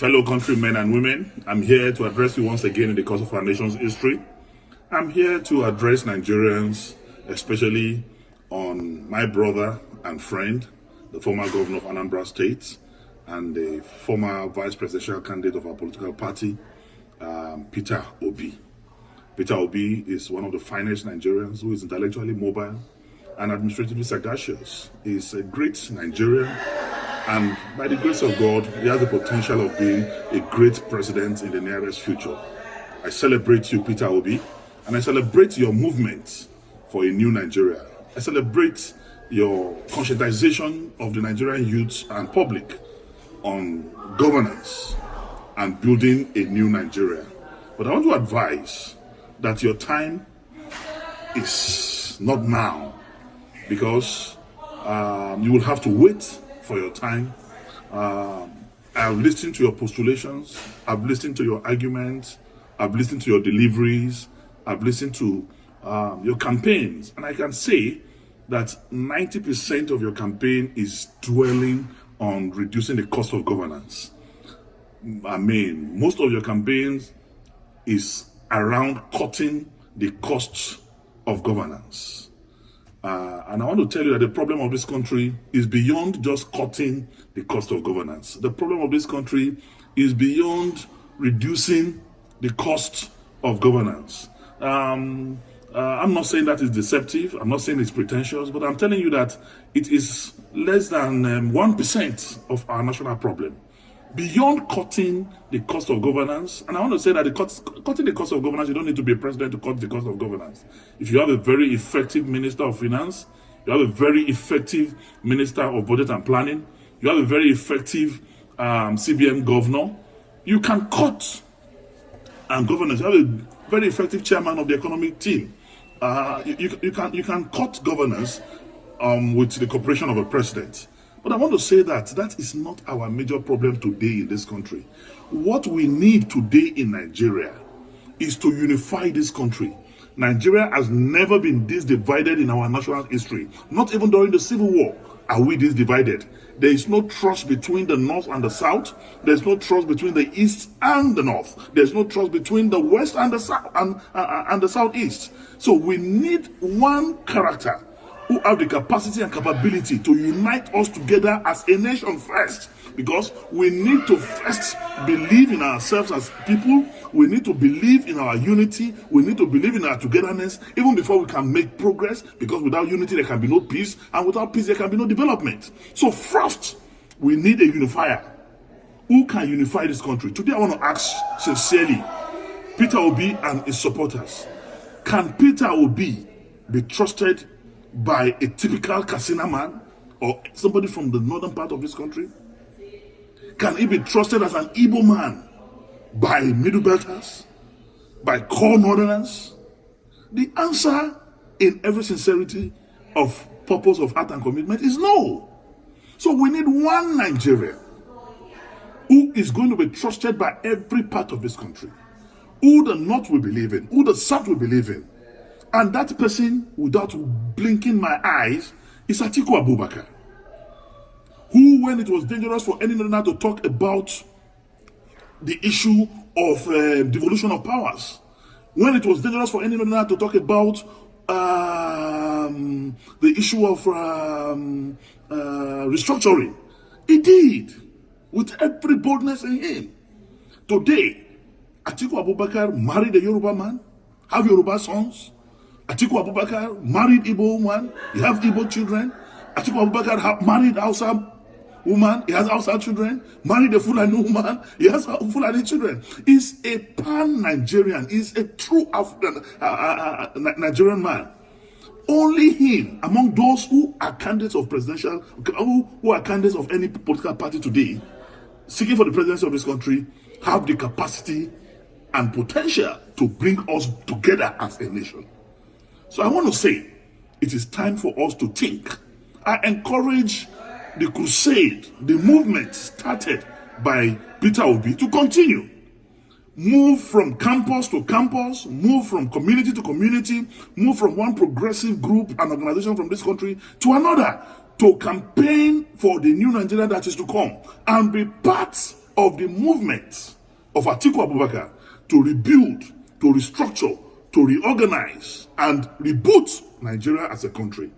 Fellow countrymen and women, I'm here to address you once again in the course of our nation's history. I'm here to address Nigerians, especially on my brother and friend, the former governor of Anambra State and the former vice presidential candidate of our political party, Peter Obi. Peter Obi is one of the finest Nigerians who is intellectually mobile and administratively sagacious. He's a great Nigerian, and by the grace of God, he has the potential of being a great president in the nearest future. I celebrate you, Peter Obi, and I celebrate your movement for a new Nigeria. I celebrate your conscientization of the Nigerian youth and public on governance and building a new Nigeria. But I want to advise that your time is not now, because you will have to wait for your time. I've listened to your postulations, I've listened to your arguments, I've listened to your deliveries, I've listened to your campaigns, and I can say that 90% of your campaign is dwelling on reducing the cost of governance. I mean, most of your campaigns is around cutting the costs of governance. And I want to tell you that the problem of this country is beyond just cutting the cost of governance. The problem of this country is beyond reducing the cost of governance. I'm not saying that is deceptive. I'm not saying it's pretentious, but I'm telling you that it is less than 1% of our national problem. Beyond cutting the cost of governance, and I want to say that cutting the cost of governance, you don't need to be a president to cut the cost of governance. If you have a very effective Minister of Finance, you have a very effective Minister of Budget and Planning, you have a very effective CBN governor, you can cut governance. You have a very effective chairman of the economic team. You can cut governance with the cooperation of a president. But I want to say that that is not our major problem today in this country. What we need today in Nigeria is to unify this country. Nigeria has never been this divided in our national history. Not even during the Civil War are we this divided. There is no trust between the North and the South. There is no trust between the East and the North. There is no trust between the West and the South and the Southeast. So we need one character who have the capacity and capability to unite us together as a nation first, because we need to first believe in ourselves as people. We need to believe in our unity. We need to believe in our togetherness even before we can make progress, because without unity there can be no peace, and without peace there can be no development. So first, we need a unifier. Who can unify this country? Today I want to ask sincerely Peter Obi and his supporters, can Peter Obi be trusted by a typical Katsina man or somebody from the northern part of this country? Can he be trusted as an Igbo man by Middle Belters, by core northerners? The answer, in every sincerity of purpose, of heart and commitment, is no. So we need one Nigeria who is going to be trusted by every part of this country, who the North will believe in, who the South will believe in. And that person, without blinking my eyes, is Atiku Abubakar, who, when it was dangerous for any northerner to talk about the issue of devolution of powers, when it was dangerous for any northerner to talk about the issue of restructuring, he did, with every boldness in him. Today, Atiku Abubakar married a Yoruba man, have Yoruba sons. Atiku Abubakar married Igbo woman, he has Igbo children. Atiku Abubakar married Hausa woman, he has Hausa children. Married a Fulani woman, he has Fulani children. He's a pan-Nigerian, he's a true African Nigerian man. Only him, among those who are candidates of presidential, who are candidates of any political party today, seeking for the presidency of this country, have the capacity and potential to bring us together as a nation. So I want to say, it is time for us to think. I encourage the crusade, the movement started by Peter Obi to continue. Move from campus to campus, move from community to community, move from one progressive group and organization from this country to another, to campaign for the new Nigeria that is to come, and be part of the movement of Atiku Abubakar to rebuild, to restructure, to reorganize, and reboot Nigeria as a country.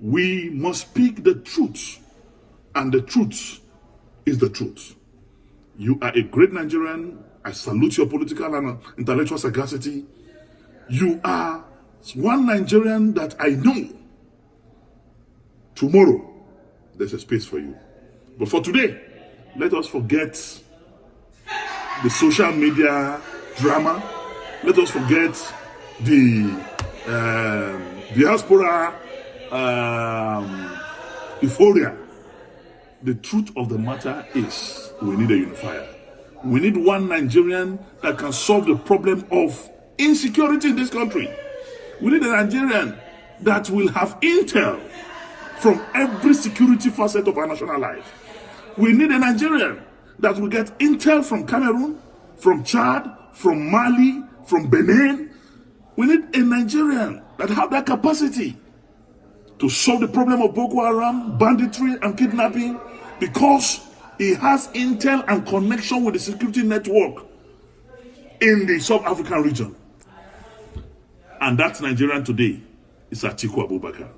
We must speak the truth, and the truth is the truth. You are a great Nigerian. I salute your political and intellectual sagacity. You are one Nigerian that I know. Tomorrow, there's a space for you. But for today, let us forget the social media drama. Let us forget the diaspora euphoria. The truth of the matter is we need a unifier. We need one Nigerian that can solve the problem of insecurity in this country. We need a Nigerian that will have intel from every security facet of our national life. We need a Nigerian that will get intel from Cameroon, from Chad, from Mali, from Benin. We need a Nigerian that have that capacity to solve the problem of Boko Haram, banditry, and kidnapping, because he has intel and connection with the security network in the Sub-African region. And that Nigerian today is Atiku Abubakar.